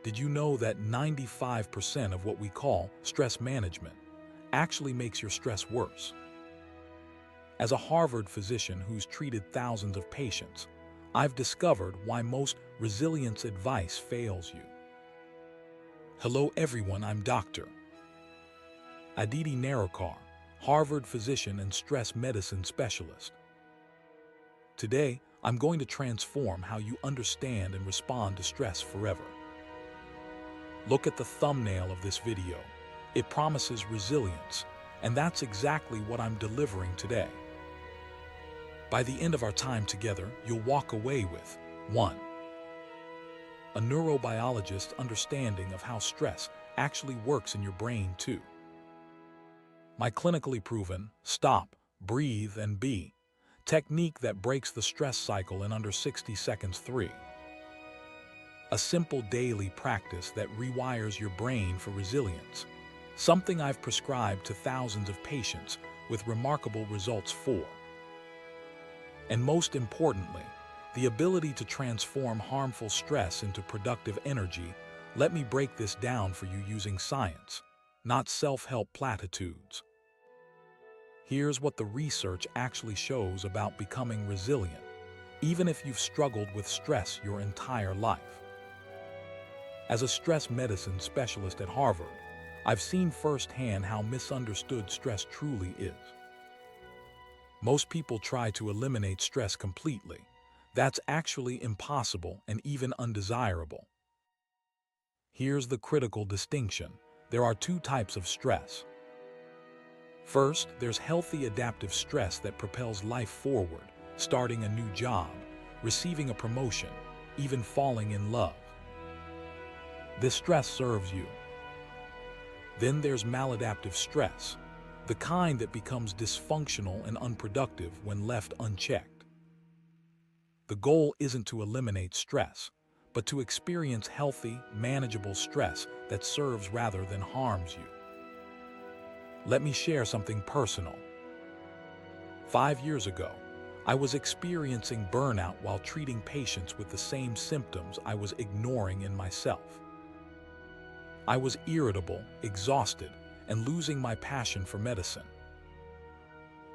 Did you know that 95% of what we call stress management actually makes your stress worse? As a Harvard physician who's treated thousands of patients, I've discovered why most resilience advice fails you. Hello everyone, I'm Dr. Aditi Nerurkar, Harvard physician and stress medicine specialist. Today, I'm going to transform how you understand and respond to stress forever. Look at the thumbnail of this video. It promises resilience, and that's exactly what I'm delivering today. By the end of our time together, you'll walk away with 1. A neurobiologist's understanding of how stress actually works in your brain. 2. My clinically proven stop, breathe, and be technique that breaks the stress cycle in under 60 seconds. 3. A simple daily practice that rewires your brain for resilience, something I've prescribed to thousands of patients with remarkable results. 4. And most importantly, the ability to transform harmful stress into productive energy. Let me break this down for you using science, not self-help platitudes. Here's what the research actually shows about becoming resilient, even if you've struggled with stress your entire life. As a stress medicine specialist at Harvard, I've seen firsthand how misunderstood stress truly is. Most people try to eliminate stress completely. That's actually impossible and even undesirable. Here's the critical distinction. There are 2 types of stress. First, there's healthy adaptive stress that propels life forward, starting a new job, receiving a promotion, even falling in love. This stress serves you. Then there's maladaptive stress, the kind that becomes dysfunctional and unproductive when left unchecked. The goal isn't to eliminate stress, but to experience healthy, manageable stress that serves rather than harms you. Let me share something personal. 5 years ago, I was experiencing burnout while treating patients with the same symptoms I was ignoring in myself. I was irritable, exhausted, and losing my passion for medicine.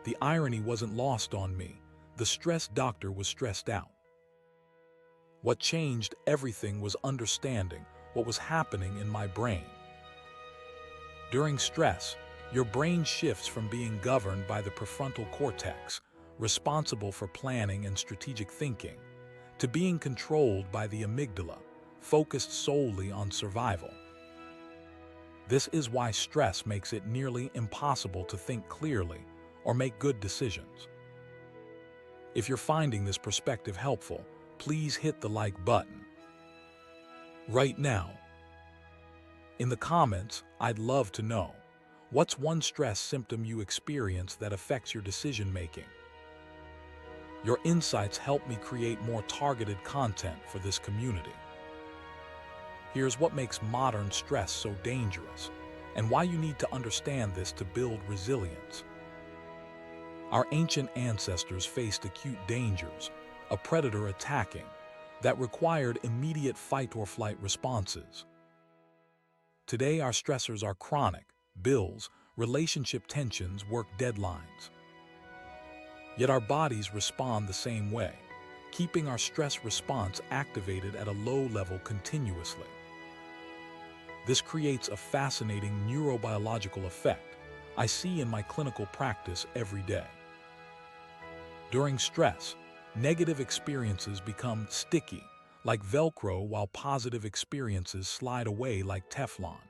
The irony wasn't lost on me. The stress doctor was stressed out. What changed everything was understanding what was happening in my brain. During stress, your brain shifts from being governed by the prefrontal cortex, responsible for planning and strategic thinking, to being controlled by the amygdala, focused solely on survival. This is why stress makes it nearly impossible to think clearly or make good decisions. If you're finding this perspective helpful, please hit the like button right now. In the comments, I'd love to know, what's one stress symptom you experience that affects your decision-making? Your insights help me create more targeted content for this community. Here's what makes modern stress so dangerous, and why you need to understand this to build resilience. Our ancient ancestors faced acute dangers, a predator attacking, that required immediate fight-or-flight responses. Today, our stressors are chronic: bills, relationship tensions, work deadlines. Yet our bodies respond the same way, keeping our stress response activated at a low level continuously. This creates a fascinating neurobiological effect I see in my clinical practice every day. During stress, negative experiences become sticky, like Velcro, while positive experiences slide away like Teflon.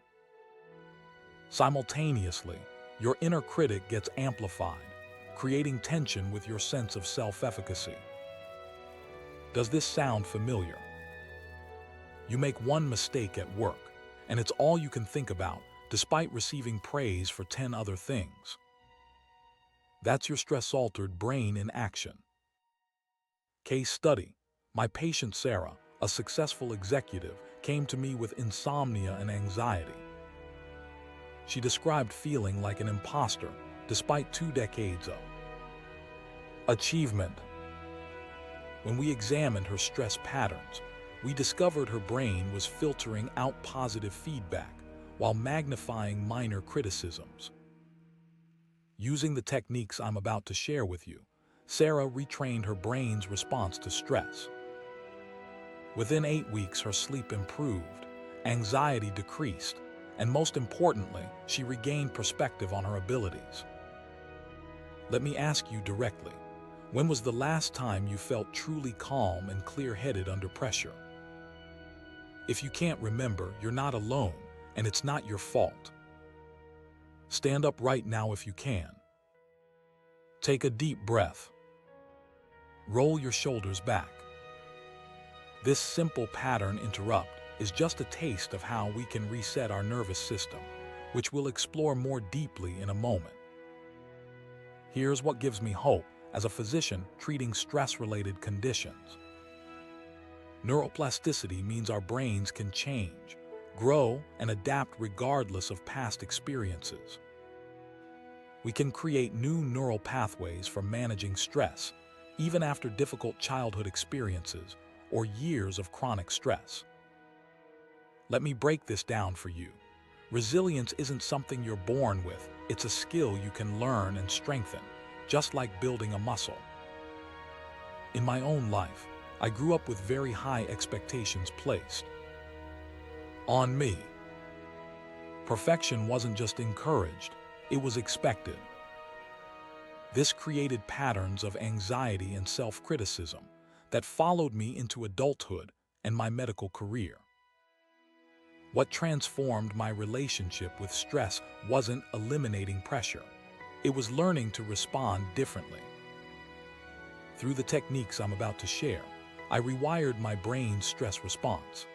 Simultaneously, your inner critic gets amplified, creating tension with your sense of self-efficacy. Does this sound familiar? You make one mistake at work, and it's all you can think about, despite receiving praise for 10 other things. That's your stress-altered brain in action. Case study: my patient Sarah, a successful executive, came to me with insomnia and anxiety. She described feeling like an imposter despite 2 decades of achievement. When we examined her stress patterns, we discovered her brain was filtering out positive feedback while magnifying minor criticisms. Using the techniques I'm about to share with you, Sarah retrained her brain's response to stress. Within 8 weeks, her sleep improved, anxiety decreased, and most importantly, she regained perspective on her abilities. Let me ask you directly, when was the last time you felt truly calm and clear-headed under pressure? If you can't remember, you're not alone, and it's not your fault. Stand up right now if you can. Take a deep breath. Roll your shoulders back. This simple pattern interrupt is just a taste of how we can reset our nervous system, which we'll explore more deeply in a moment. Here's what gives me hope as a physician treating stress-related conditions. Neuroplasticity means our brains can change, grow, and adapt regardless of past experiences. We can create new neural pathways for managing stress, even after difficult childhood experiences or years of chronic stress. Let me break this down for you. Resilience isn't something you're born with, it's a skill you can learn and strengthen, just like building a muscle. In my own life, I grew up with very high expectations placed on me. Perfection wasn't just encouraged, it was expected. This created patterns of anxiety and self-criticism that followed me into adulthood and my medical career. What transformed my relationship with stress wasn't eliminating pressure. It was learning to respond differently. Through the techniques I'm about to share, I rewired my brain's stress response.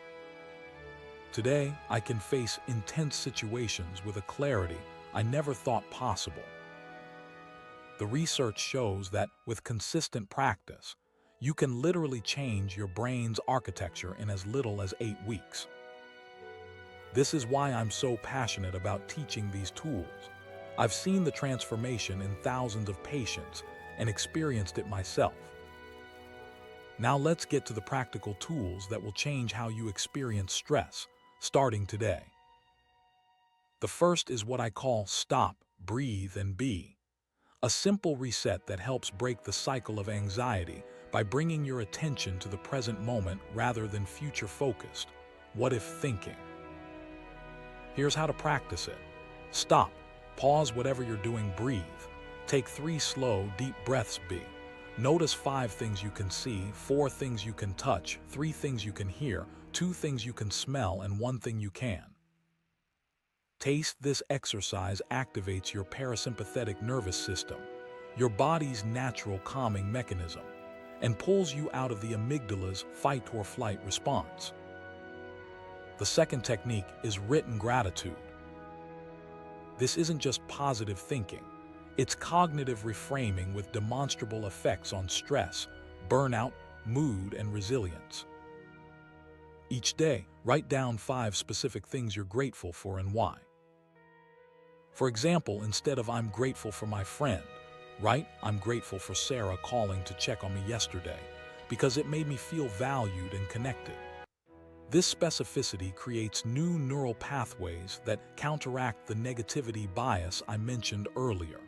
Today, I can face intense situations with a clarity I never thought possible. The research shows that with consistent practice, you can literally change your brain's architecture in as little as 8 weeks. This is why I'm so passionate about teaching these tools. I've seen the transformation in thousands of patients and experienced it myself. Now let's get to the practical tools that will change how you experience stress, starting today. The first is what I call stop, breathe, and be. A simple reset that helps break the cycle of anxiety by bringing your attention to the present moment rather than future-focused, what-if thinking. Here's how to practice it. Stop, pause whatever you're doing, breathe. Take 3 slow, deep breaths. Be. Notice 5 things you can see, 4 things you can touch, 3 things you can hear, 2 things you can smell, and 1 thing you can taste. This exercise activates your parasympathetic nervous system, your body's natural calming mechanism, and pulls you out of the amygdala's fight or flight response. The second technique is written gratitude. This isn't just positive thinking. It's cognitive reframing with demonstrable effects on stress, burnout, mood, and resilience. Each day, write down 5 specific things you're grateful for and why. For example, instead of "I'm grateful for my friend," write "I'm grateful for Sarah calling to check on me yesterday because it made me feel valued and connected." This specificity creates new neural pathways that counteract the negativity bias I mentioned earlier.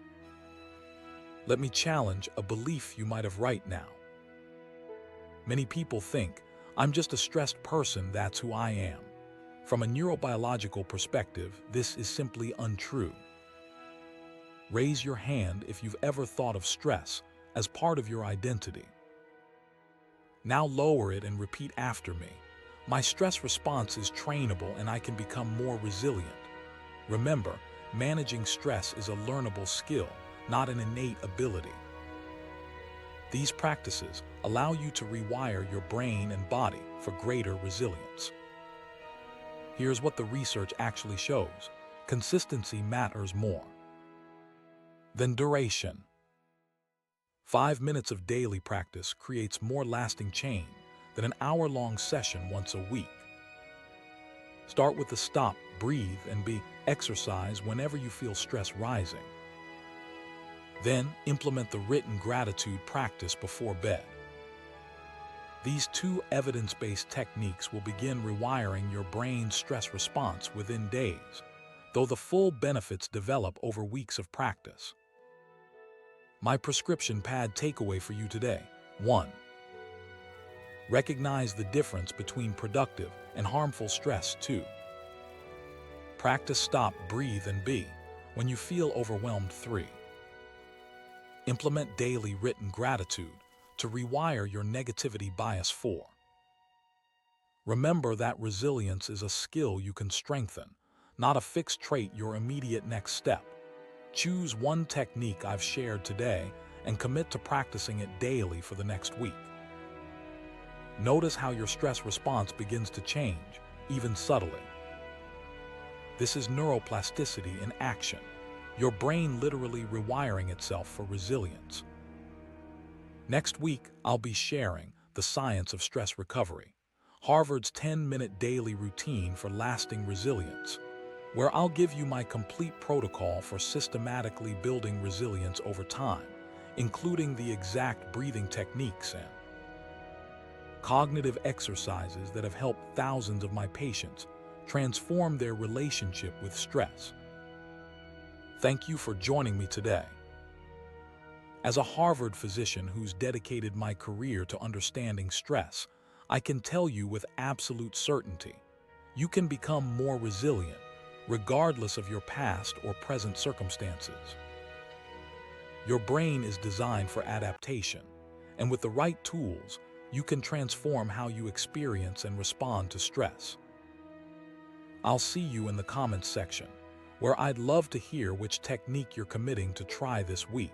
Let me challenge a belief you might have right now. Many people think, "I'm just a stressed person, that's who I am." From a neurobiological perspective, this is simply untrue. Raise your hand if you've ever thought of stress as part of your identity. Now lower it and repeat after me. My stress response is trainable and I can become more resilient. Remember, managing stress is a learnable skill, not an innate ability. These practices allow you to rewire your brain and body for greater resilience. Here's what the research actually shows. Consistency matters more than duration. 5 minutes of daily practice creates more lasting change than an hour-long session once a week. Start with the stop, breathe, and be exercise whenever you feel stress rising. Then implement the written gratitude practice before bed. These two evidence-based techniques will begin rewiring your brain's stress response within days, though the full benefits develop over weeks of practice. My prescription pad takeaway for you today: 1. Recognize the difference between productive and harmful stress. 2. Practice stop, breathe, and be when you feel overwhelmed. 3. Implement daily written gratitude to rewire your negativity bias. 4. Remember that resilience is a skill you can strengthen, not a fixed trait. Your immediate next step: choose one technique I've shared today and commit to practicing it daily for the next week. Notice how your stress response begins to change, even subtly. This is neuroplasticity in action, your brain literally rewiring itself for resilience. Next week, I'll be sharing The Science of Stress Recovery, Harvard's 10-minute daily routine for lasting resilience, where I'll give you my complete protocol for systematically building resilience over time, including the exact breathing techniques and cognitive exercises that have helped thousands of my patients transform their relationship with stress. Thank you for joining me today. As a Harvard physician who's dedicated my career to understanding stress, I can tell you with absolute certainty, you can become more resilient, regardless of your past or present circumstances. Your brain is designed for adaptation, and with the right tools, you can transform how you experience and respond to stress. I'll see you in the comments section, where I'd love to hear which technique you're committing to try this week.